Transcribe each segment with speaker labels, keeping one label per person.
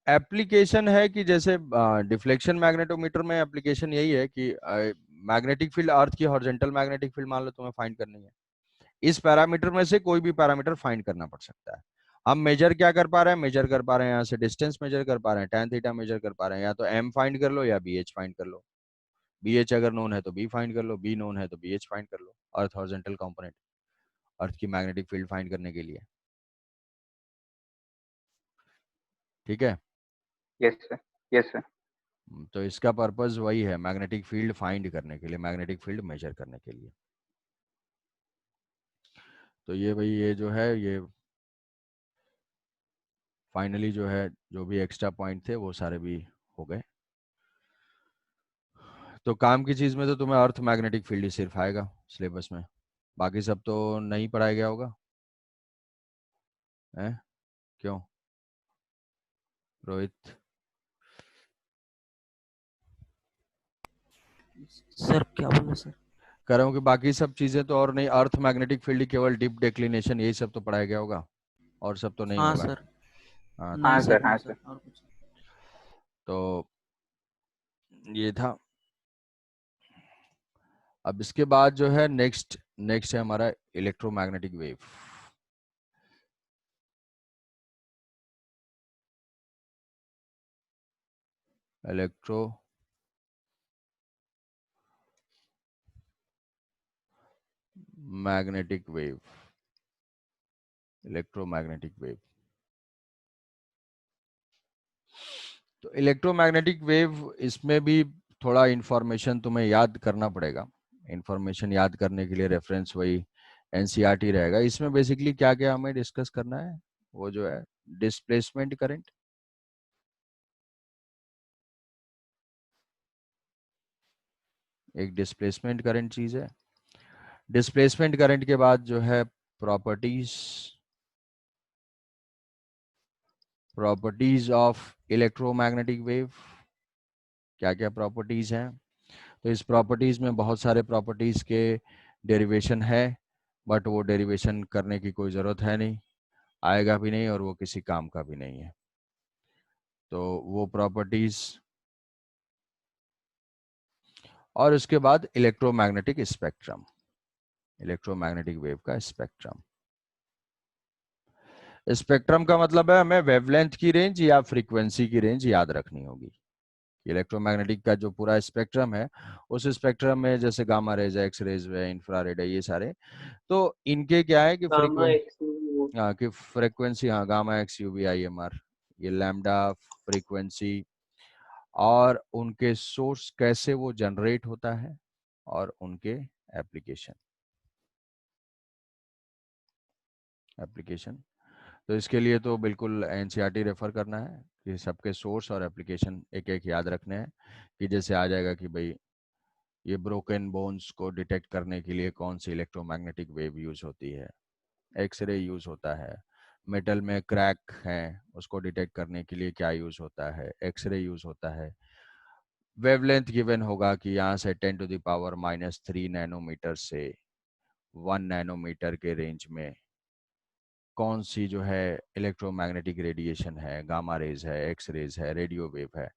Speaker 1: Application है कि जैसे डिफ्लेक्शन मैग्नेटोमीटर में एप्लीकेशन यही है कि मैग्नेटिक फील्ड, अर्थ की हॉरिजॉन्टल मैग्नेटिक फील्ड मान लो तुम्हें फाइंड करनी है, इस पैरामीटर में से कोई भी पैरामीटर फाइंड करना पड़ सकता है। हम मेजर क्या कर पा रहे हैं, मेजर कर पा रहे हैं यहाँ से डिस्टेंस मेजर कर पा रहे हैं, tan थीटा मेजर कर पा रहे हैं, या तो m फाइंड कर लो या bh फाइंड कर लो। bh अगर नोन है तो b फाइंड कर लो, b नोन है तो bh फाइंड कर लो, अर्थ हॉरिजॉन्टल कंपोनेंट, अर्थ की मैग्नेटिक फील्ड फाइंड करने के लिए। ठीक है।
Speaker 2: Yes sir, yes sir.
Speaker 1: तो इसका पर्पस वही है, मैग्नेटिक फील्ड फाइंड करने के लिए, मैग्नेटिक फील्ड मेजर करने के लिए। तो ये भाई ये जो है ये फाइनली जो है जो भी एक्स्ट्रा पॉइंट थे वो सारे भी हो गए। तो काम की चीज में तो तुम्हें अर्थ मैग्नेटिक फील्ड ही सिर्फ आएगा सिलेबस में, बाकी सब तो नहीं पढ़ाया गया होगा, है क्यों रोहित?
Speaker 3: सर क्या बोला सर?
Speaker 1: कह रहा हूँ कि बाकी सब चीजें तो और नहीं, अर्थ मैग्नेटिक फील्ड केवल डिप डिक्लिनेशन यही सब तो पढ़ाया गया होगा, और सब तो नहीं
Speaker 3: हाँ
Speaker 1: होगा।
Speaker 3: सर।
Speaker 1: हाँ
Speaker 3: नहीं
Speaker 2: हाँ
Speaker 3: सर,
Speaker 2: सर,
Speaker 3: नहीं
Speaker 2: हाँ
Speaker 3: सर,
Speaker 2: सर।
Speaker 3: और कुछ।
Speaker 1: तो ये था। अब इसके बाद जो है नेक्स्ट नेक्स्ट है हमारा electromagnetic wave. Electro magnetic wave, electromagnetic wave. तो इलेक्ट्रोमैग्नेटिक वेव, इसमें भी थोड़ा इंफॉर्मेशन तुम्हें याद करना पड़ेगा। इंफॉर्मेशन याद करने के लिए रेफरेंस वही एनसीईआरटी रहेगा। इसमें बेसिकली क्या क्या हमें डिस्कस करना है, वो जो है डिस्प्लेसमेंट करंट, एक डिस्प्लेसमेंट करंट चीज है। डिस्प्लेसमेंट करंट के बाद जो है properties, properties of electromagnetic wave, क्या क्या प्रॉपर्टीज हैं। तो इस प्रॉपर्टीज में बहुत सारे प्रॉपर्टीज के डेरिवेशन है, बट वो डेरिवेशन करने की कोई ज़रूरत है नहीं, आएगा भी नहीं और वो किसी काम का भी नहीं है। तो वो प्रॉपर्टीज, और उसके बाद इलेक्ट्रोमैग्नेटिक स्पेक्ट्रम, इलेक्ट्रोमैग्नेटिक वेव का स्पेक्ट्रम। स्पेक्ट्रम का मतलब है हमें वेवलेंथ की रेंज या फ्रीक्वेंसी की रेंज याद रखनी होगी। इलेक्ट्रोमैग्नेटिक का जो पूरा स्पेक्ट्रम है, उस स्पेक्ट्रम में जैसे गामा रेज है, एक्स रेज है, इंफ्रारेड है, ये सारे, तो इनके क्या है कि
Speaker 4: गामा एक्स वो
Speaker 1: फ्रीक्वेंसी, हाँ gamma X UV I M R, ये लैम्डा फ्रीक्वेंसी, और उनके सोर्स कैसे वो जनरेट होता है, और उनके एप्लीकेशन, एप्लीकेशन। तो इसके लिए तो बिल्कुल एनसीईआरटी रेफर करना है कि सबके सोर्स और एप्लीकेशन एक एक याद रखने हैं, कि जैसे आ जाएगा कि भाई ये ब्रोकन बोन्स को डिटेक्ट करने के लिए कौन सी इलेक्ट्रोमैग्नेटिक वेव यूज होती है, एक्सरे यूज होता है, मेटल में क्रैक है उसको डिटेक्ट करने के लिए क्या यूज होता है, एक्सरे यूज होता है। वेवलेंथ गिवन होगा कि यहाँ से 10⁻³ नैनोमीटर से 1 नैनोमीटर के रेंज में कौन सी जो है इलेक्ट्रोमैग्नेटिक रेडिएशन है, गामा रेज है, एक्स रेज है, रेडियो वेव है।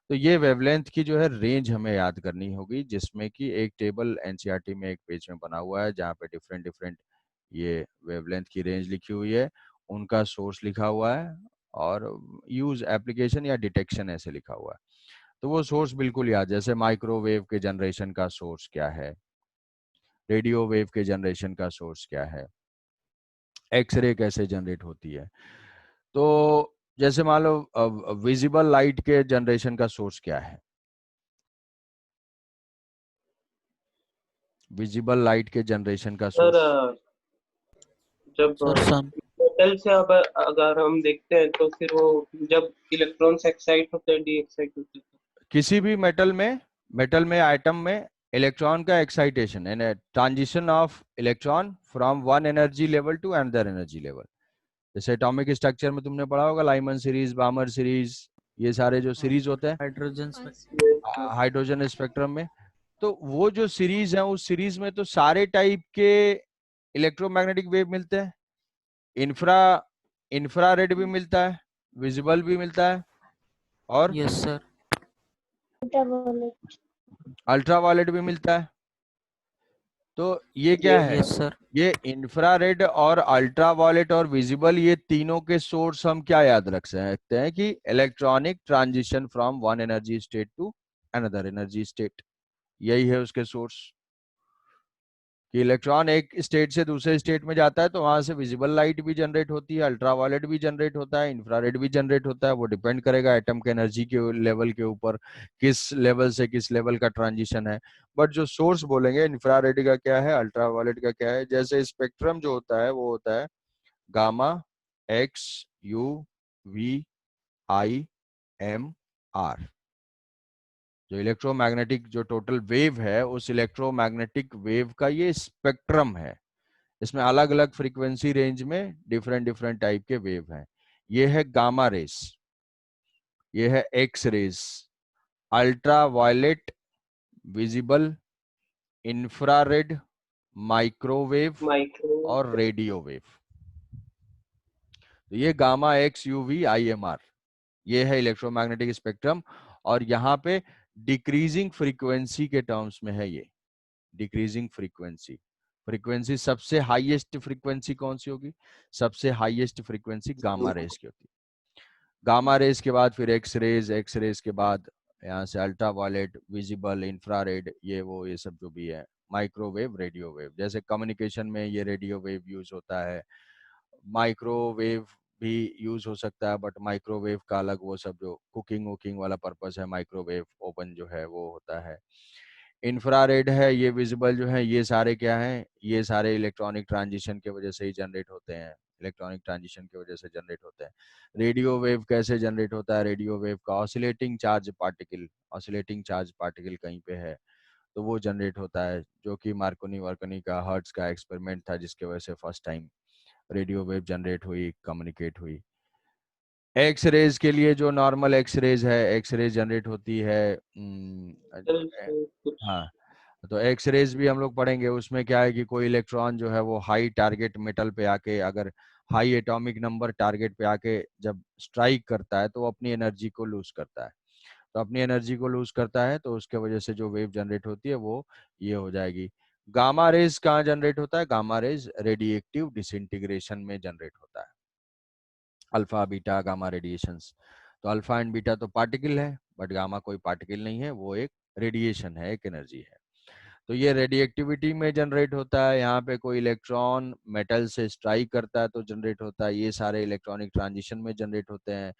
Speaker 1: तो ये वेवलेंथ की जो है रेंज हमें याद करनी होगी, जिसमें कि एक टेबल एनसीईआरटी में एक पेज में बना हुआ है जहाँ पे डिफरेंट डिफरेंट ये वेवलेंथ की रेंज लिखी हुई है, उनका सोर्स लिखा हुआ है, और यूज एप्लीकेशन या डिटेक्शन ऐसे लिखा हुआ है। तो वो सोर्स बिल्कुल याद, जैसे माइक्रोवेव के जनरेशन का सोर्स क्या है, रेडियो वेव के जनरेशन का सोर्स क्या है, एक्सरे कैसे जनरेट होती है। तो जैसे मान लो विजिबल लाइट के जनरेशन का सोर्स क्या है, विजिबल लाइट के जनरेशन का
Speaker 4: सर
Speaker 1: सोर्स।
Speaker 4: जब
Speaker 3: सर सन।
Speaker 4: मेटल से अब अगर हम देखते हैं तो फिर वो जब इलेक्ट्रॉन्स एक्साइट होते हैं डी एक्साइट होते हैं।
Speaker 1: किसी भी मेटल में आइटम में इलेक्ट्रॉन का excitation and transition of electron from one energy level to another energy level. जैसे एटॉमिक स्ट्रक्चर में तुमने पढ़ा होगा लाइमन सीरीज, बामर सीरीज, ये सारे जो सीरीज होते हैं
Speaker 3: हाइड्रोजन
Speaker 1: हाइड्रोजन स्पेक्ट्रम में, तो वो जो सीरीज है उस सीरीज में तो सारे टाइप के इलेक्ट्रोमैग्नेटिक वेव मिलते हैं। इंफ्रारेड भी मिलता है, विजिबल भी मिलता है, और
Speaker 3: यस सर।
Speaker 1: अल्ट्रावायलेट भी मिलता है। तो ये क्या है,
Speaker 3: यस सर।
Speaker 1: ये इंफ्रारेड और अल्ट्रावायलेट और विजिबल, ये तीनों के सोर्स हम क्या याद रख सकते हैं कि electronic transition from one energy state to another energy state, यही है उसके सोर्स। कि इलेक्ट्रॉन एक स्टेट से दूसरे स्टेट में जाता है तो वहां से विजिबल लाइट भी जनरेट होती है, अल्ट्रावायलेट भी जनरेट होता है, इंफ्रारेड भी जनरेट होता है। वो डिपेंड करेगा एटम के एनर्जी के लेवल के ऊपर, किस लेवल से किस लेवल का ट्रांजिशन है। बट जो सोर्स बोलेंगे, इंफ्रारेड का क्या है, अल्ट्रावायलेट का क्या है, जैसे स्पेक्ट्रम जो होता है वो होता है gamma, X, U, V, I, M, R. जो इलेक्ट्रोमैग्नेटिक जो टोटल वेव है, उस इलेक्ट्रोमैग्नेटिक वेव का ये स्पेक्ट्रम है। इसमें अलग अलग फ्रीक्वेंसी रेंज में डिफरेंट डिफरेंट टाइप के वेव हैं। ये है गामा रेस, ये है X rays, ultra violet, visible, infrared, microwave
Speaker 4: micro.
Speaker 1: और रेडियो वेव। तो ये गामा, एक्स, यूवी, आईएमआर, ये है इलेक्ट्रोमैग्नेटिक स्पेक्ट्रम। और यहाँ पे डिक्रीजिंग फ्रीक्वेंसी के टर्म्स में है ये, डिक्रीजिंग फ्रीक्वेंसी। फ्रीक्वेंसी सबसे हाईएस्ट फ्रीक्वेंसी कौन सी होगी, सबसे हाईएस्ट फ्रीक्वेंसी गामा रेस की होती है। गामा रेस के बाद फिर एक्स रेज, एक्स रेज के बाद यहाँ से अल्ट्रा वायलेट, विजिबल, इंफ्रारेड, ये वो ये सब जो भी है, माइक्रोवेव, रेडियो वेव। जैसे कम्युनिकेशन में ये रेडियो वेव यूज होता है, माइक्रोवेव भी यूज हो सकता है, बट माइक्रोवेव का अलग, वो सब जो कुकिंग वुकिंग वाला पर्पस है, माइक्रोवेव ओवन जो है वो होता है। इंफ्रारेड है, ये विजिबल जो है, ये सारे क्या हैं, ये सारे इलेक्ट्रॉनिक ट्रांजिशन के वजह से ही जनरेट होते हैं, इलेक्ट्रॉनिक ट्रांजिशन की वजह से जनरेट होते हैं। रेडियो वेव कैसे जनरेट होता है, रेडियो वेव का oscillating charge particle, oscillating charge particle कहीं पे है तो वो जनरेट होता है, जो कि मार्कोनी वार्कोनी का हर्ट्ज का एक्सपेरिमेंट था, जिसके वजह से first time radio wave generate हुई, कम्युनिकेट हुई। एक्स रेज के लिए जो नॉर्मल एक्स रेज है, एक्स रेज जनरेट होती है
Speaker 4: कुछ।
Speaker 1: हाँ, तो एक्स रेज भी हम लोग पढ़ेंगे। उसमें क्या है कि कोई इलेक्ट्रॉन जो है वो हाई टारगेट मेटल पे आके, अगर हाई एटॉमिक नंबर टारगेट पे आके जब स्ट्राइक करता है तो वो अपनी एनर्जी को लूज करता है। तो अपनी एनर्जी को लूज करता है तो उसके वजह से जो वेव जनरेट होती है वो ये हो जाएगी। गामा रेज कहाँ जनरेट होता है, गामा रेज रेडिएटिव डिसइंटीग्रेशन में जनरेट होता है, अल्फा बीटा गामा रेडिएशंस। तो अल्फा एंड बीटा तो पार्टिकल है, बट गामा कोई पार्टिकल नहीं है, वो एक रेडिएशन है, एक एनर्जी है। तो ये रेडिएक्टिविटी में जनरेट होता है। यहाँ पे कोई इलेक्ट्रॉन मेटल से स्ट्राइक करता है तो जनरेट होता है, ये सारे इलेक्ट्रॉनिक ट्रांजिशन में जनरेट होते हैं।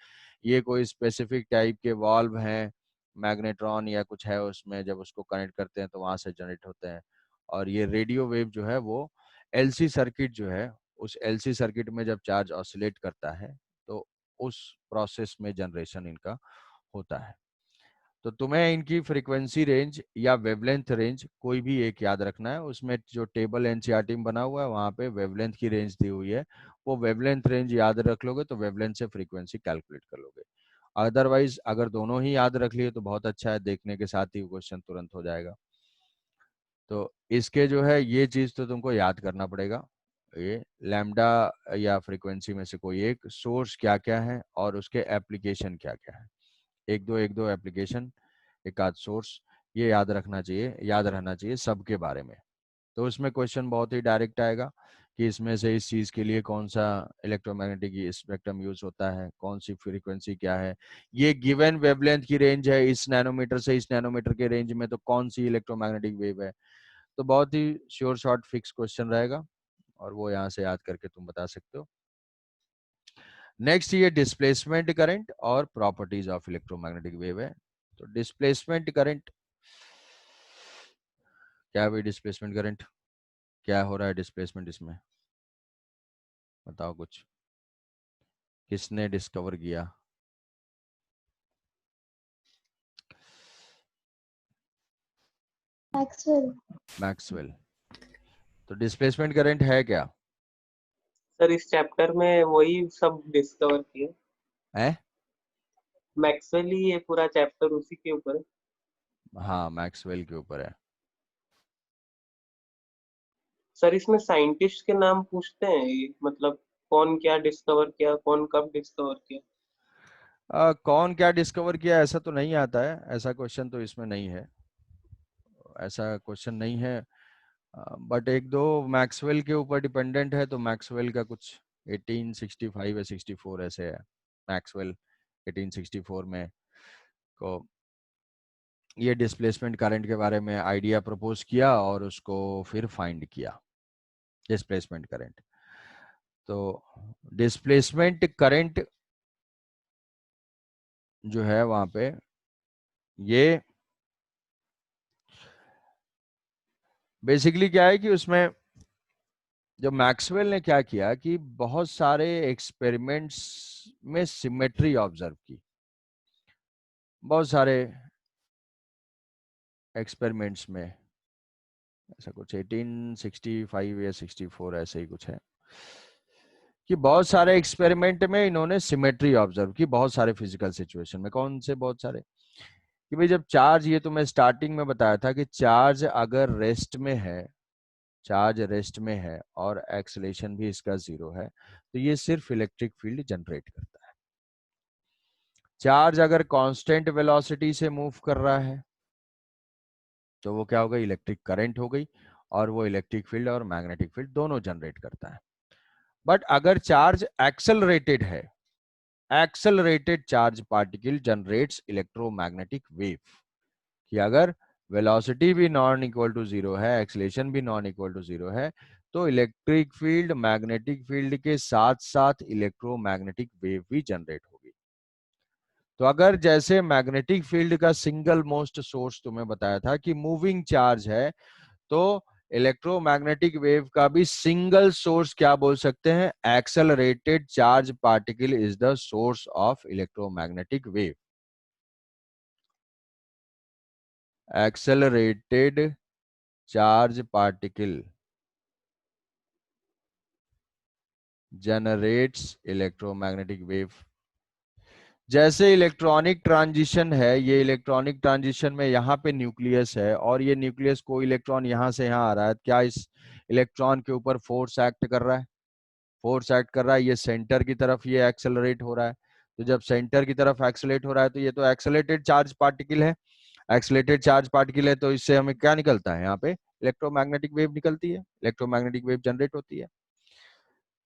Speaker 1: ये कोई स्पेसिफिक टाइप के वॉल्व हैं, मैग्नेट्रॉन या कुछ है उसमें, जब उसको कनेक्ट करते हैं तो वहां से जनरेट होते हैं। और ये रेडियो वेव जो है वो एलसी सर्किट जो है, उस एलसी सर्किट में जब चार्ज ऑसिलेट करता है तो उस प्रोसेस में जनरेशन इनका होता है। तो तुम्हें इनकी फ्रीक्वेंसी रेंज या वेवलेंथ रेंज कोई भी एक याद रखना है। उसमें जो टेबल एनसीईआरटी में बना हुआ है वहां पे वेवलेंथ की रेंज दी हुई है, वो वेवलेंथ रेंज याद रख लोगे तो वेवलेंथ से फ्रीक्वेंसी कैलकुलेट कर लोगे। अदरवाइज अगर दोनों ही याद रख लिए तो बहुत अच्छा है, देखने के साथ ही क्वेश्चन तुरंत हो जाएगा। तो इसके जो है ये चीज तो तुमको याद करना पड़ेगा, ये लैम्डा या फ्रीक्वेंसी में से कोई एक सोर्स क्या क्या है और उसके एप्लीकेशन क्या क्या है। एक दो एप्लीकेशन, एक आध सोर्स, ये याद रखना चाहिए, याद रहना चाहिए सबके बारे में। तो उसमें क्वेश्चन बहुत ही डायरेक्ट आएगा कि इसमें से इस चीज के लिए कौन सा इलेक्ट्रोमैग्नेटिक स्पेक्ट्रम यूज होता है, कौन सी फ्रीक्वेंसी क्या है, ये गिवन वेवलेंथ की रेंज है इस नैनोमीटर से इस नैनोमीटर के रेंज में, तो कौन सी इलेक्ट्रोमैग्नेटिक वेव है। तो बहुत ही श्योर शॉर्ट फिक्स क्वेश्चन रहेगा और वो यहाँ से याद करके तुम बता सकते हो। नेक्स्ट ये डिस्प्लेसमेंट करंट और प्रॉपर्टीज ऑफ इलेक्ट्रोमैग्नेटिक वेव है। तो डिस्प्लेसमेंट करंट क्या है भाई, डिस्प्लेसमेंट करंट क्या हो रहा है, डिस्प्लेसमेंट इसमें बताओ कुछ, किसने डिस्कवर किया।
Speaker 5: मैक्सवेल।
Speaker 1: मैक्सवेल। तो डिस्प्लेसमेंट करंट है क्या
Speaker 4: सर इस चैप्टर में वही सब डिस्कवर किया,
Speaker 1: है।
Speaker 4: मैक्सवेल ही, ये पूरा चैप्टर उसी के ऊपर है।
Speaker 1: हाँ मैक्सवेल के ऊपर है।
Speaker 4: सर इसमें साइंटिस्ट के नाम पूछते हैं, ये मतलब कौन क्या डिस्कवर किया, कौन कब डिस्कवर किया।
Speaker 1: कौन क्या डिस्कवर किया ऐसा तो नहीं आता है, ऐसा क्वेश्चन तो इसमें नहीं है, ऐसा क्वेश्चन नहीं है। बट एक दो मैक्सवेल के ऊपर डिपेंडेंट है, तो मैक्सवेल का कुछ 1865 या 64 ऐसे है। मैक्सवेल 1864 में को ये डिस्प्लेसमेंट करंट के बारे में आइडिया प्रपोज किया और उसको फिर फाइंड किया, डिस्प्लेसमेंट करंट। तो डिस्प्लेसमेंट करंट जो है वहां पे ये बेसिकली क्या है कि उसमें जो मैक्सवेल ने क्या किया कि बहुत सारे एक्सपेरिमेंट्स में सिमेट्री ऑब्जर्व की, बहुत सारे एक्सपेरिमेंट्स में, ऐसा कुछ 1865 या 64 ऐसे ही कुछ है कि बहुत सारे एक्सपेरिमेंट में इन्होंने सिमेट्री ऑब्जर्व की, बहुत सारे फिजिकल सिचुएशन में। कौन से बहुत सारे? कि भाई जब चार्ज, ये तो मैं स्टार्टिंग में बताया था कि चार्ज अगर रेस्ट में है, चार्ज रेस्ट में है और एक्सेलेरेशन भी इसका 0 है, तो ये सिर्फ इलेक्ट्रिक फील्ड जनरेट करता है। चार्ज अगर कांस्टेंट वेलोसिटी से मूव कर रहा है तो वो क्या हो गई, इलेक्ट्रिक करंट हो गई, और वो इलेक्ट्रिक फील्ड और मैग्नेटिक फील्ड दोनों जनरेट करता है। बट अगर चार्ज एक्सेलरेटेड है, accelerated charge particle generates electromagnetic wave. कि अगर वेलोसिटी भी नॉन इक्वल टू 0 है, एक्सेलरेशन भी नॉन इक्वल टू 0 है, तो इलेक्ट्रिक फील्ड मैग्नेटिक फील्ड के साथ साथ इलेक्ट्रोमैग्नेटिक वेव भी जनरेट होगी। तो अगर जैसे मैग्नेटिक फील्ड का सिंगल मोस्ट सोर्स तुम्हें बताया था कि मूविंग चार्ज है, तो इलेक्ट्रोमैग्नेटिक वेव का भी सिंगल सोर्स क्या बोल सकते हैं, accelerated charge particle is the source of electromagnetic wave. Accelerated charge particle generates electromagnetic wave. जैसे इलेक्ट्रॉनिक ट्रांजिशन है, ये इलेक्ट्रॉनिक ट्रांजिशन में यहाँ पे न्यूक्लियस है और ये न्यूक्लियस कोई इलेक्ट्रॉन यहाँ से यहाँ आ रहा है, क्या इस इलेक्ट्रॉन के ऊपर फोर्स एक्ट कर रहा है? फोर्स एक्ट कर रहा है। ये सेंटर की तरफ ये एक्सेलरेट हो रहा है, तो जब सेंटर की तरफ एक्सेलरेट हो रहा है तो ये तो एक्सेलरेटेड चार्ज पार्टिकल है। एक्सेलरेटेड चार्ज पार्टिकल है तो इससे हमें क्या निकलता है, यहाँ पे इलेक्ट्रोमैग्नेटिक वेव निकलती है, इलेक्ट्रोमैग्नेटिक वेव जनरेट होती है।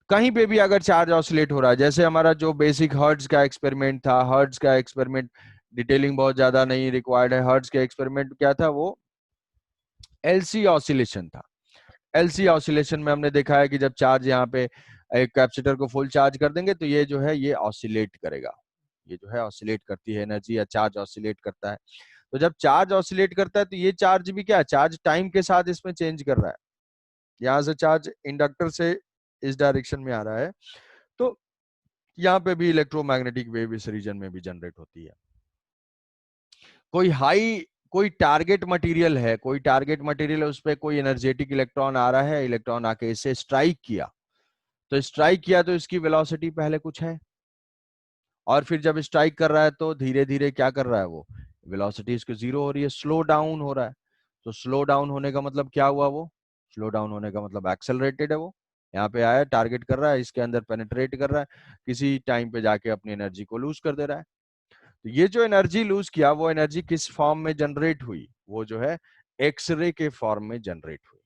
Speaker 1: कहीं पे भी अगर चार्ज ऑसिलेट हो रहा है, जैसे हमारा जो बेसिक हर्ट्ज का एक्सपेरिमेंट था, हर्ट्ज का एक्सपेरिमेंट डिटेलिंग बहुत ज्यादा नहीं रिक्वायर्ड है। हर्ट्ज का एक्सपेरिमेंट क्या था, वो एलसी ऑसिलेशन था। एलसी ऑसिलेशन में हमने देखा है कि जब चार्ज यहाँ पे एक कैपेसिटर को फुल चार्ज कर देंगे तो ये जो है ये ऑसिलेट करेगा, ये जो है ऑसिलेट करती है एनर्जी, या चार्ज ऑसिलेट करता है। तो जब चार्ज ऑसिलेट करता है तो ये चार्ज भी क्या है, चार्ज टाइम के साथ इसमें चेंज कर रहा है। यहाँ से चार्ज इंडक्टर से इस डायरेक्शन में आ रहा है, तो यहाँ पे भी इलेक्ट्रोमैग्नेटिक वेव इस रीजन में भी जनरेट होती है। कोई टारगेट मटेरियल है, कोई टारगेट मटेरियल है, उस पर कोई एनर्जेटिक इलेक्ट्रॉन आ रहा है, इलेक्ट्रॉन आके इसे स्ट्राइक किया, तो स्ट्राइक किया तो इसकी वेलोसिटी पहले कुछ है, और फिर जब स्ट्राइक कर रहा है तो धीरे धीरे क्या कर रहा है, वो वेलोसिटी इसको 0 हो रही है, स्लो डाउन हो रहा है। तो स्लो डाउन होने का मतलब क्या हुआ, वो स्लो डाउन होने का मतलब एक्सेलरेटेड है। वो यहाँ पे आया, टारगेट कर रहा है, इसके अंदर पेनिट्रेट कर रहा है, किसी टाइम पे जाके अपनी एनर्जी को लूज कर दे रहा है। तो ये जो एनर्जी लूज किया, वो एनर्जी किस फॉर्म में जनरेट हुई, वो जो है एक्सरे के फॉर्म में जनरेट हुई।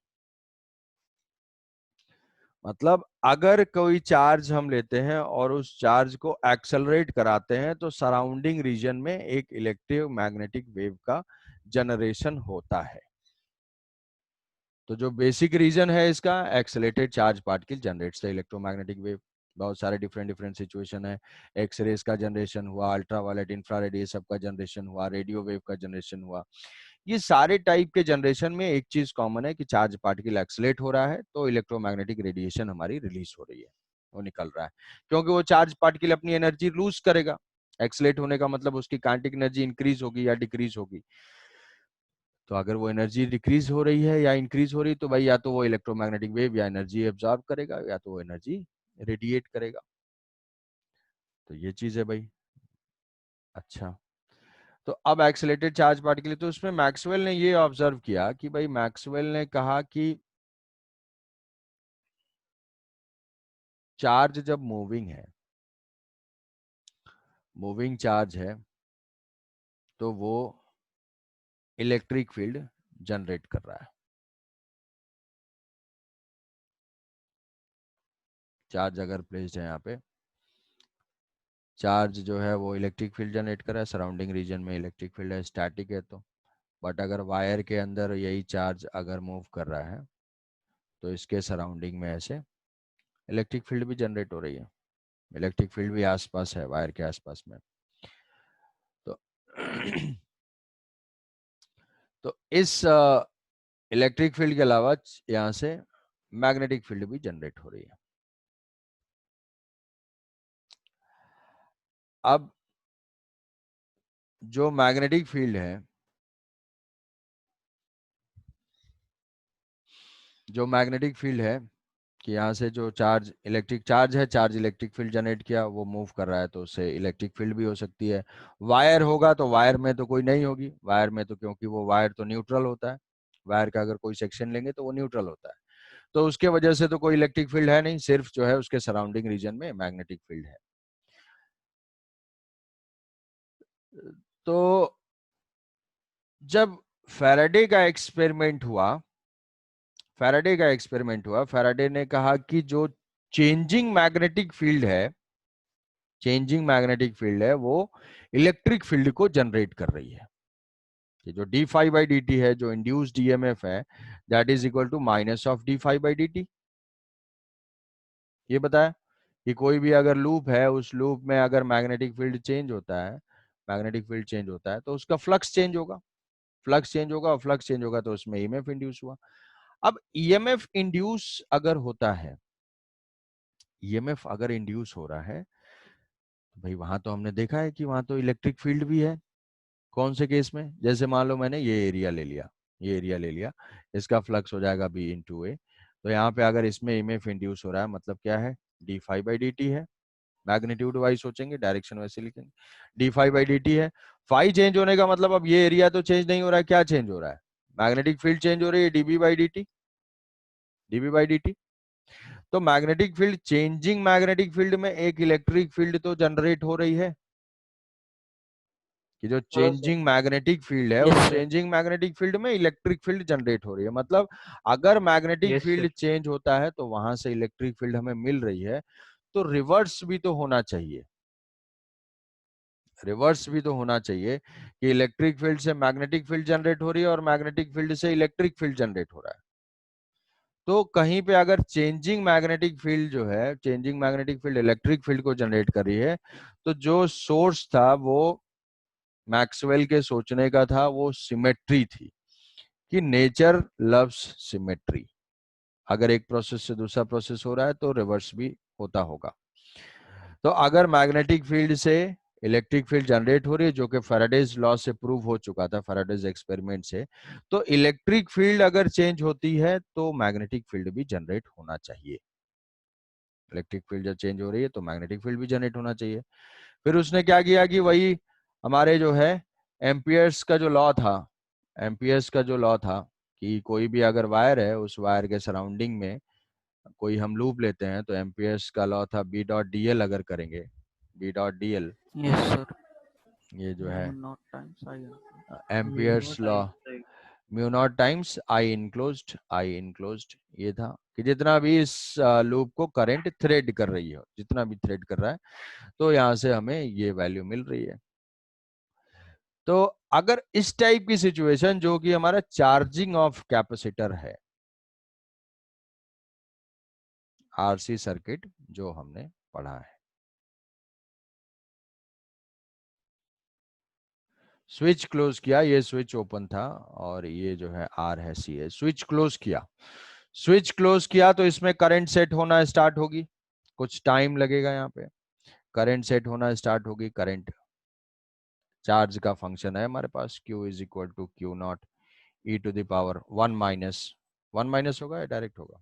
Speaker 1: मतलब अगर कोई चार्ज हम लेते हैं और उस चार्ज को एक्सेलरेट कराते हैं तो सराउंडिंग रीजन में एक इलेक्ट्रो मैग्नेटिक वेव का जनरेशन होता है। तो जो बेसिक रीजन है इसका, accelerated charge particle generates the electromagnetic wave. बहुत सारे डिफरेंट डिफरेंट सिचुएशन है, एक्सरेज का जनरेशन हुआ, अल्ट्रावायलेट इंफ्रारेड ये सब का जनरेशन हुआ, रेडियो वेव का जनरेशन हुआ। ये सारे टाइप के जनरेशन में एक चीज कॉमन है कि चार्ज पार्टिकल एक्सलेट हो रहा है तो इलेक्ट्रोमैग्नेटिक रेडिएशन हमारी रिलीज हो रही है, वो निकल रहा है, क्योंकि वो चार्ज पार्टिकल अपनी एनर्जी लूज करेगा। एक्सलेट होने का मतलब उसकी काइनेटिक एनर्जी इंक्रीज होगी या डिक्रीज होगी। तो अगर वो एनर्जी डिक्रीज हो रही है या इंक्रीज हो रही है तो भाई या तो वो इलेक्ट्रोमैग्नेटिक वेव या एनर्जी एब्जॉर्ब करेगा या तो वो एनर्जी रेडिएट करेगा। तो ये चीज है भाई। अच्छा, तो अब एक्सेलरेटेड चार्ज पार्टिकल, तो उसमें मैक्सवेल ने ये ऑब्जर्व किया कि भाई मैक्सवेल ने कहा कि चार्ज जब मूविंग है, मूविंग चार्ज है तो वो इलेक्ट्रिक फील्ड जनरेट कर रहा है। चार्ज अगर प्लेस्ड है यहाँ पे, चार्ज जो है वो इलेक्ट्रिक फील्ड जनरेट कर रहा है, सराउंडिंग रीजन में इलेक्ट्रिक फील्ड है, स्टैटिक है तो। बट अगर वायर के अंदर यही चार्ज अगर मूव कर रहा है तो इसके सराउंडिंग में ऐसे इलेक्ट्रिक फील्ड भी जनरेट हो रही है, इलेक्ट्रिक फील्ड भी आसपास है वायर के आसपास में। तो तो इस इलेक्ट्रिक फील्ड के अलावा यहाँ से मैग्नेटिक फील्ड भी जनरेट हो रही है। अब जो मैग्नेटिक फील्ड है, जो मैग्नेटिक फील्ड है कि यहाँ से जो चार्ज इलेक्ट्रिक चार्ज है, चार्ज इलेक्ट्रिक फील्ड जनरेट किया, वो मूव कर रहा है तो उससे इलेक्ट्रिक फील्ड भी हो सकती है। वायर होगा तो वायर में तो कोई नहीं होगी, वायर में तो क्योंकि वो वायर तो न्यूट्रल होता है, वायर का अगर कोई सेक्शन लेंगे तो वो न्यूट्रल होता है, तो उसके वजह से तो कोई इलेक्ट्रिक फील्ड है नहीं, सिर्फ जो है उसके सराउंडिंग रीजन में मैग्नेटिक फील्ड है। तो जब फैराडे का एक्सपेरिमेंट हुआ, फैराडे का एक्सपेरिमेंट हुआ, फैराडे ने कहा कि जो चेंजिंग मैग्नेटिक फील्ड है, चेंजिंग मैग्नेटिक फील्ड है वो इलेक्ट्रिक फील्ड को जनरेट कर रही है। कि जो d phi by d t है, जो इंड्यूस्ड ईएमएफ है, that is equal to minus of d phi by d t. ये बताया कि कोई भी अगर लूप है, उस लूप में अगर मैग्नेटिक फील्ड चेंज होता है, मैग्नेटिक फील्ड चेंज होता है तो उसका फ्लक्स चेंज होगा, फ्लक्स चेंज होगा, और फ्लक्स चेंज होगा तो उसमें ईएमएफ इंड्यूस हुआ। अब ईएमएफ इंड्यूस अगर होता है, ईएमएफ अगर इंड्यूस हो रहा है तो भाई वहां तो हमने देखा है कि वहां तो इलेक्ट्रिक फील्ड भी है। कौन से केस में? जैसे मान लो मैंने ये एरिया ले लिया, ये एरिया ले लिया, इसका फ्लक्स हो जाएगा बी इंटू ए, तो यहाँ पे अगर इसमें ईएमएफ इंड्यूस हो रहा है मतलब क्या है, d phi by d t है। मैग्नीट्यूड वाइज सोचेंगे, डायरेक्शन वैसे लिखेंगे, d phi by d t है। फाई चेंज होने का मतलब अब ये एरिया तो चेंज नहीं हो रहा है, क्या चेंज हो रहा है? मैग्नेटिक फील्ड चेंज हो रही है, dB by d t, dB by d t. तो magnetic field, changing magnetic field में एक इलेक्ट्रिक फील्ड तो जनरेट हो रही है, कि जो चेंजिंग मैग्नेटिक फील्ड है,
Speaker 3: Yes,
Speaker 1: उस
Speaker 3: sir.
Speaker 1: चेंजिंग मैग्नेटिक फील्ड में इलेक्ट्रिक फील्ड जनरेट हो रही है। मतलब अगर magnetic
Speaker 2: Yes,
Speaker 1: field
Speaker 2: sir.
Speaker 1: Change होता है तो वहां से इलेक्ट्रिक फील्ड हमें मिल रही है, तो रिवर्स भी तो होना चाहिए, रिवर्स भी तो होना चाहिए कि इलेक्ट्रिक फील्ड से मैग्नेटिक फील्ड जनरेट हो रही है और मैग्नेटिक फील्ड से इलेक्ट्रिक फील्ड जनरेट हो रहा है। तो कहीं पे अगर चेंजिंग मैग्नेटिक फील्ड जो है, changing magnetic field electric field को जनरेट कर रही है, तो जो सोर्स था वो मैक्सवेल के सोचने का था, वो सिमेट्री थी, कि नेचर लव्स सिमेट्री। अगर एक प्रोसेस से दूसरा प्रोसेस हो रहा है तो रिवर्स भी होता होगा। तो अगर मैग्नेटिक फील्ड से इलेक्ट्रिक फील्ड जनरेट हो रही है, जो कि फैराडेज लॉ से प्रूव हो चुका था, फैराडेज एक्सपेरिमेंट से, तो इलेक्ट्रिक फील्ड अगर चेंज होती है तो मैग्नेटिक फील्ड भी जनरेट होना चाहिए। इलेक्ट्रिक फील्ड जब चेंज हो रही है तो मैग्नेटिक फील्ड भी जनरेट होना चाहिए। फिर उसने क्या किया कि वही हमारे जो है एम्पियर्स का जो लॉ था, एम्पियर्स का जो लॉ था कि कोई भी अगर वायर है, उस वायर के सराउंडिंग में कोई हम लूप लेते हैं, तो एम्पियर्स का लॉ था बी डॉट डी एल अगर करेंगे, B dot d l,
Speaker 3: Yes, sir.
Speaker 1: ये जो है
Speaker 3: Not times I am.
Speaker 1: Ampere's law, mu naught times I enclosed, I enclosed, ये था कि जितना भी इस लूप को करंट थ्रेड कर रही है, जितना भी थ्रेड कर रहा है, तो यहाँ से हमें ये वैल्यू मिल रही है। तो अगर इस टाइप की सिचुएशन, जो कि हमारा चार्जिंग ऑफ कैपेसिटर है, आरसी सर्किट जो हमने पढ़ा है, स्विच क्लोज किया, ये स्विच ओपन था और ये जो है आर है सी है, स्विच क्लोज किया, स्विच क्लोज किया तो इसमें करंट सेट होना स्टार्ट होगी, कुछ टाइम लगेगा, यहाँ पे करंट सेट होना स्टार्ट होगी। करंट चार्ज का फंक्शन है हमारे पास, Q is equal to q naught e to the power one minus होगा या डायरेक्ट होगा?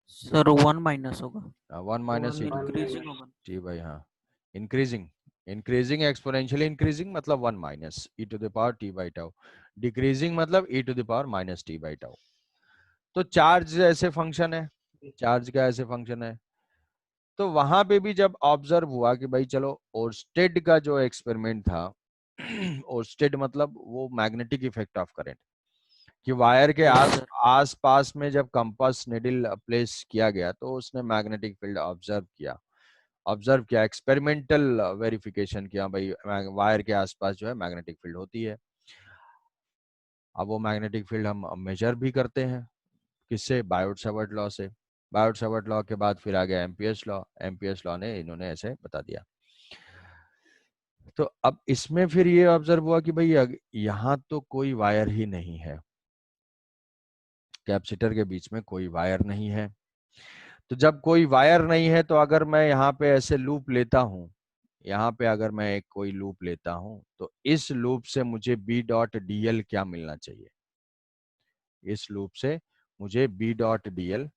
Speaker 3: सर 1 माइनस होगा,
Speaker 1: one minus e to
Speaker 3: increasing होगा।
Speaker 1: टी बाई, हाँ, इंक्रीजिंग, इंक्रीजिंग एक्सपोनेंशियली इंक्रीजिंग मतलब one minus e to the power t by tau, decreasing मतलब e to the power minus t by tau. तो charge ऐसे function है, charge का ऐसे function है। तो वहां पे भी जब ऑब्जर्व हुआ कि भाई चलो ओर्स्टेड का जो एक्सपेरिमेंट था ओर्स्टेड मतलब वो मैग्नेटिक इफेक्ट ऑफ करंट, कि वायर के
Speaker 3: Yes, sir.
Speaker 1: आस पास में जब कंपास निडल प्लेस किया गया तो उसने मैग्नेटिक फील्ड ऑब्जर्व किया, एक्सपेरिमेंटल वेरिफिकेशन किया, भाई वायर के आसपास जो है मैग्नेटिक फील्ड होती है। अब वो मैग्नेटिक फील्ड हम मेजर भी करते हैं, किससे? बायोट-सावर्ट लॉ से। बायोट-सावर्ट लॉ के बाद फिर आ गया एम्पियर्स लॉ ने इन्होंने ऐसे बता दिया। तो अब इसमें फिर ये ऑब्जर्व हुआ कि भाई यहाँ तो कोई वायर ही नहीं है, कैपेसिटर के बीच में कोई वायर नहीं है। तो जब कोई वायर नहीं है तो अगर मैं यहाँ पे ऐसे लूप लेता हूँ, यहाँ पे अगर मैं एक कोई लूप लेता हूँ तो इस लूप से मुझे बी डॉट डी एल क्या मिलना चाहिए? इस लूप से मुझे बी डॉट डी एल,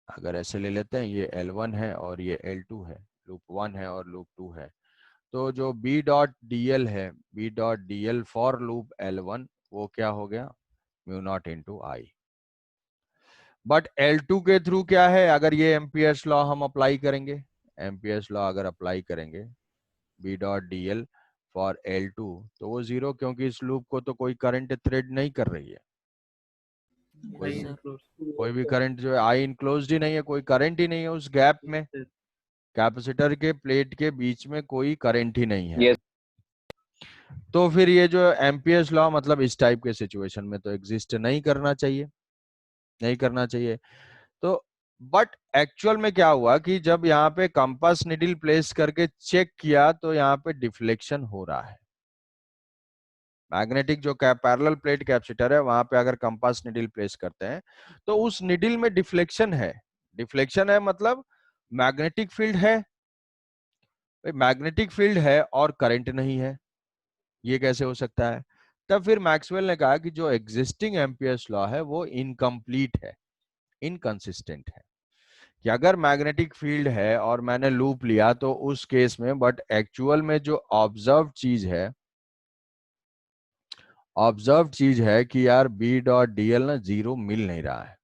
Speaker 1: अगर ऐसे ले लेते हैं, ये L1 है और ये L2 है, लूप 1 है और लूप 2 है, तो जो बी डॉट डी एल है, B dot d l for loop L1 वो क्या हो गया? Mu naught into I. But L2 के थ्रू क्या है? अगर ये एम्पियर्स लॉ हम अप्लाई करेंगे, एम्पियर्स लॉ अगर अप्लाई करेंगे B dot d l for L2 तो वो जीरो, क्योंकि इस लूप को तो कोई करंट थ्रेड नहीं कर रही है, कोई
Speaker 3: Yes,
Speaker 1: भी
Speaker 3: sir.
Speaker 1: कोई भी करंट जो है आई इनक्लोज्ड ही नहीं है, कोई करंट ही नहीं है उस गैप में, कैपेसिटर के प्लेट के बीच में कोई करंट ही नहीं है।
Speaker 2: Yes.
Speaker 1: तो फिर ये जो एम्पियर्स लॉ मतलब इस टाइप के सिचुएशन में तो एग्जिस्ट नहीं करना चाहिए, नहीं करना चाहिए। तो बट एक्चुअल में क्या हुआ कि जब यहाँ पे कंपास निडल प्लेस करके चेक किया तो यहाँ पे डिफ्लेक्शन हो रहा है। मैग्नेटिक जो पैरेलल प्लेट कैपेसिटर है वहां पे अगर कंपास निडल प्लेस करते हैं तो उस निडल में डिफ्लेक्शन है। डिफ्लेक्शन है मतलब मैग्नेटिक फील्ड है, मैग्नेटिक फील्ड है और करंट नहीं है, ये कैसे हो सकता है? तब फिर मैक्सवेल ने कहा कि जो एग्जिस्टिंग एम्पियर्स लॉ है वो इनकम्प्लीट है, इनकंसिस्टेंट है, कि अगर मैग्नेटिक फील्ड है और मैंने लूप लिया तो उस केस में, बट एक्चुअल में जो ऑब्जर्व चीज है कि यार बी डॉट डी एल ना जीरो मिल नहीं रहा है।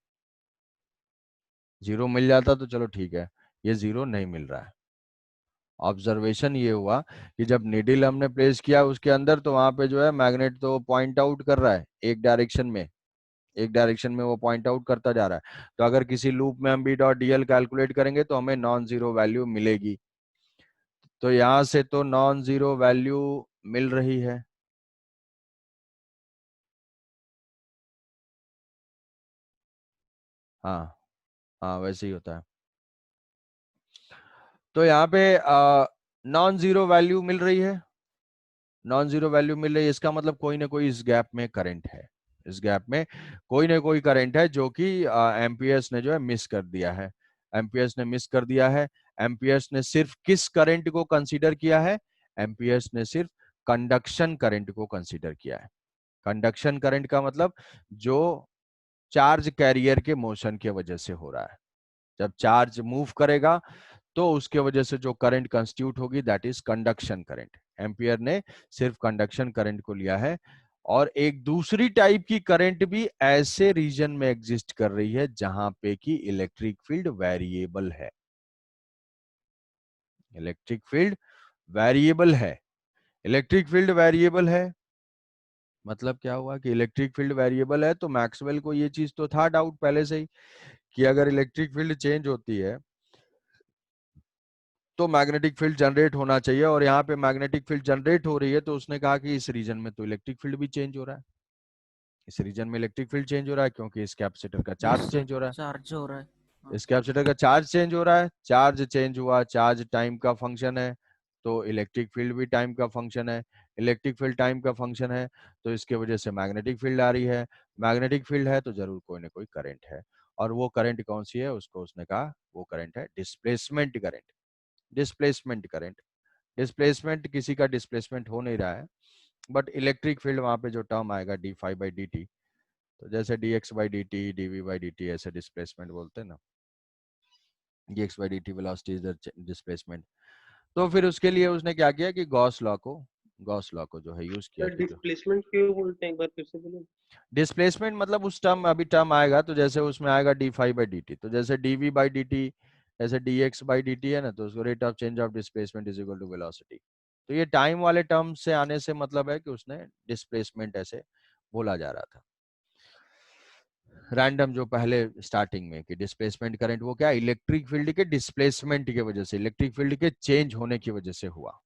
Speaker 1: जीरो मिल जाता तो चलो ठीक है, ये जीरो नहीं मिल रहा है। ऑब्जर्वेशन ये हुआ कि जब निडल हमने प्लेस किया उसके अंदर तो वहां पे जो है मैग्नेट तो पॉइंट आउट कर रहा है एक डायरेक्शन में, एक डायरेक्शन में वो पॉइंट आउट करता जा रहा है। तो अगर किसी लूप में हम B dot d l calculate करेंगे तो हमें नॉन जीरो वैल्यू मिलेगी। तो यहां से तो नॉन जीरो वैल्यू मिल रही है। हाँ, हाँ वैसे ही होता है। तो यहाँ पे नॉन जीरो वैल्यू मिल रही है, नॉन जीरो वैल्यू मिल रही है, इसका मतलब कोई ना कोई इस गैप में करंट है, इस गैप में कोई ना कोई करंट है जो कि एम्पियर्स ने जो है मिस कर दिया है, एम्पियर्स ने मिस कर दिया है। एम्पियर्स ने सिर्फ किस करंट को कंसीडर किया है? एम्पियर्स ने सिर्फ कंडक्शन करंट को कंसीडर किया है। कंडक्शन करंट का मतलब जो चार्ज कैरियर के मोशन के वजह से हो रहा है, जब चार्ज मूव करेगा तो उसके वजह से जो करंट कंस्टिट्यूट होगी that is conduction current. Ampere ने सिर्फ कंडक्शन करंट को लिया है। और एक दूसरी टाइप की करंट भी ऐसे रीजन में एग्जिस्ट कर रही है जहां पे कि इलेक्ट्रिक फील्ड वेरिएबल है, इलेक्ट्रिक फील्ड वेरिएबल है। इलेक्ट्रिक फील्ड वेरिएबल है मतलब क्या हुआ कि इलेक्ट्रिक फील्ड वेरिएबल है, तो मैक्सवेल को ये चीज तो था डाउट पहले से ही कि अगर इलेक्ट्रिक फील्ड चेंज होती है तो मैग्नेटिक फील्ड जनरेट होना चाहिए, और यहाँ पे मैग्नेटिक फील्ड जनरेट हो रही है तो उसने कहा कि इस रीजन में तो इलेक्ट्रिक फील्ड भी चेंज हो रहा है, इस रीजन में इलेक्ट्रिक फील्ड चेंज हो रहा है क्योंकि इस कैपेसिटर का चार्ज
Speaker 3: Yes, sir.
Speaker 1: चेंज हो रहा है,
Speaker 3: Charge हो रहा है. हाँ.
Speaker 1: इस कैपेसिटर का चार्ज चेंज हो रहा है, चार्ज चेंज हुआ, चार्ज टाइम का फंक्शन है तो इलेक्ट्रिक फील्ड भी टाइम का फंक्शन है, इलेक्ट्रिक फील्ड टाइम का फंक्शन है तो इसके वजह से मैग्नेटिक फील्ड आ रही है, मैग्नेटिक फील्ड है तो जरूर कोई ना कोई करंट है। और वो करंट कौन सी है? उसको उसने कहा वो करंट है displacement current. Displacement current, displacement किसी का डिस्प्लेसमेंट हो नहीं रहा है, बट इलेक्ट्रिक फील्ड वहां पे जो टर्म आएगा d phi by d t, तो जैसे d x by d t, d v by d t, ऐसे डिस्प्लेसमेंट बोलते हैं ना, d x by d t velocity is the displacement. तो फिर उसके लिए उसने क्या किया कि गॉस लॉ को जो है यूज किया कि जो
Speaker 4: डिस्प्लेसमेंट क्यों बोलते हैं, एक बार फिर से बोलो।
Speaker 1: डिस्प्लेसमेंट मतलब उस टर्म, अभी टर्म आएगा तो जैसे उसमें आएगा d phi by d t, तो जैसे d v by d t, जैसे dx by dt है ना, तो उसको rate of change of displacement is equal to velocity. तो ये टाइम वाले टर्म से आने से मतलब है कि उसने डिस्प्लेसमेंट ऐसे बोला जा रहा था रैंडम, जो पहले स्टार्टिंग में कि डिस्प्लेसमेंट करंट वो क्या, इलेक्ट्रिक फील्ड के डिस्प्लेसमेंट की वजह से, इलेक्ट्रिक फील्ड के चेंज होने की वजह से हुआ।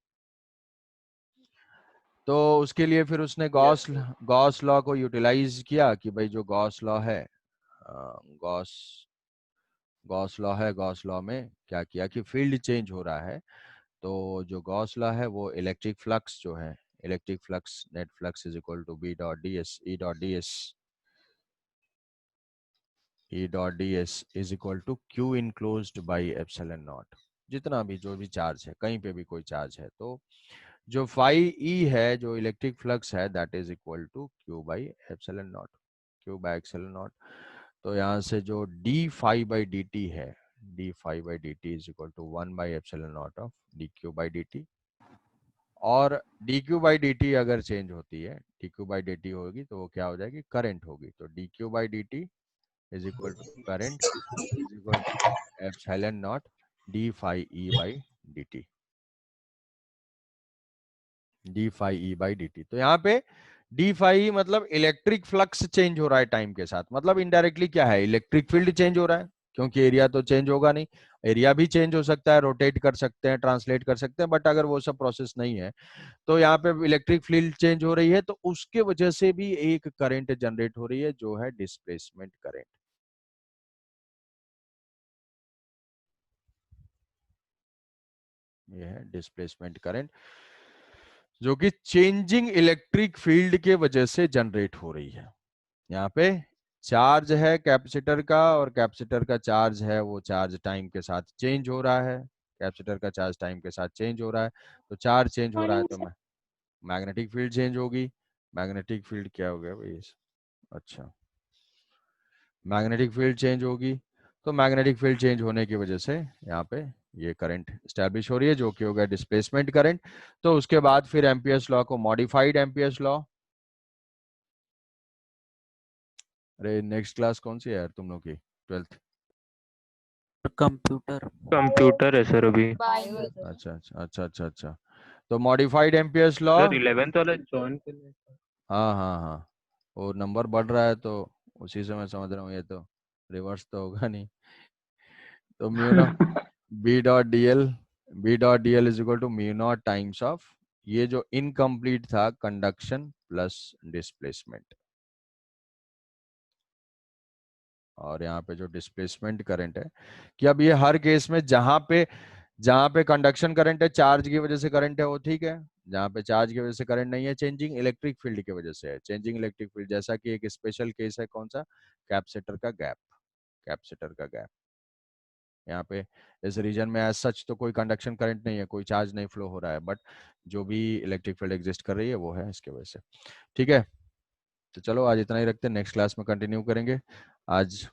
Speaker 1: तो उसके लिए फिर उसने गॉस लॉ को यूटिलाइज किया कि भाई जो गॉस लॉ है, गॉस लॉ में क्या किया कि फील्ड चेंज हो रहा है, तो जो गॉस लॉ है वो इलेक्ट्रिक फ्लक्स जो है, electric flux net flux is equal to B dot d s, E dot d s, E dot d s is equal to Q enclosed by epsilon naught. जितना भी जो भी charge है, कहीं पे भी कोई चार्ज है, तो जो फाई ई है, जो इलेक्ट्रिक फ्लक्स है, that is equal to q by epsilon naught, q by epsilon naught. तो यहाँ से जो d phi by d t है, d phi by d t is equal to 1 by epsilon naught of d q by d t. और d q by d t अगर change होती है, d q by d t होगी तो वो क्या हो जाएगी, करंट होगी। तो d q by d t is equal to current is equal to epsilon naught d phi E by d t, d phi E by d t. तो यहाँ पे डी फाई मतलब इलेक्ट्रिक फ्लक्स चेंज हो रहा है time के साथ, मतलब इनडायरेक्टली क्या है, इलेक्ट्रिक फील्ड चेंज हो रहा है, क्योंकि एरिया तो चेंज होगा नहीं, एरिया भी चेंज हो सकता है, रोटेट कर सकते हैं, ट्रांसलेट कर सकते हैं, बट अगर वो सब प्रोसेस नहीं है तो यहाँ पे इलेक्ट्रिक फील्ड चेंज हो रही है, तो उसके वजह से भी एक करंट जनरेट हो रही है जो है डिस्प्लेसमेंट करंट। ये है डिस्प्लेसमेंट करंट, जो कि चेंजिंग इलेक्ट्रिक फील्ड के वजह से जनरेट हो रही है। यहाँ पे चार्ज है कैपेसिटर का, और कैपेसिटर का चार्ज है, वो चार्ज टाइम के साथ चेंज हो रहा है, कैपेसिटर का चार्ज टाइम के साथ चेंज हो रहा है, तो चार्ज चेंज हो रहा है तो मैग्नेटिक फील्ड चेंज होगी। मैग्नेटिक फील्ड क्या हो गया भाई, अच्छा, मैग्नेटिक फील्ड चेंज होगी, तो मैग्नेटिक फील्ड चेंज होने की वजह से यहाँ पे ये करंट स्टैब्लिश हो रही है, जो कि हो गया डिस्प्लेसमेंट करंट। तो उसके बाद फिर एम्पियर्स लॉ को, मॉडिफाइड एम्पियर्स लॉ, अरे नेक्स्ट क्लास कौन सी है यार तुम लोग की, 12th?
Speaker 3: कंप्यूटर
Speaker 5: है सर अभी।
Speaker 1: अच्छा अच्छा अच्छा अच्छा अच्छा। तो modified Ampere's law,
Speaker 5: sir 11th वाला जॉइन करने
Speaker 1: हाँ हाँ हाँ, वो नंबर बढ़ रहा है तो उसी से मैं समझ रहा हूँ, ये तो रिवर्स तो होगा नहीं। तो mu naught B dot d l, B dot d l is equal to mu naught times of, ये जो इनकम्प्लीट था, कंडक्शन प्लस डिस्प्लेसमेंट, और यहाँ पे जो डिस्प्लेसमेंट करंट है, कि अब ये हर केस में जहां पे कंडक्शन करंट है, चार्ज की वजह से करंट है, वो ठीक है। जहां पे चार्ज की वजह से करंट नहीं है, चेंजिंग इलेक्ट्रिक फील्ड की वजह से है, चेंजिंग इलेक्ट्रिक फील्ड, जैसा कि एक स्पेशल केस है कौन सा, कैपेसिटर का गैप, कैपेसिटर का गैप। यहाँ पे इस रीजन में एज सच तो कोई कंडक्शन करंट नहीं है, कोई चार्ज नहीं फ्लो हो रहा है, बट जो भी इलेक्ट्रिक फील्ड एग्जिस्ट कर रही है वो है इसके वजह से। ठीक है, तो चलो आज इतना ही रखते हैं, नेक्स्ट क्लास में कंटिन्यू करेंगे। आज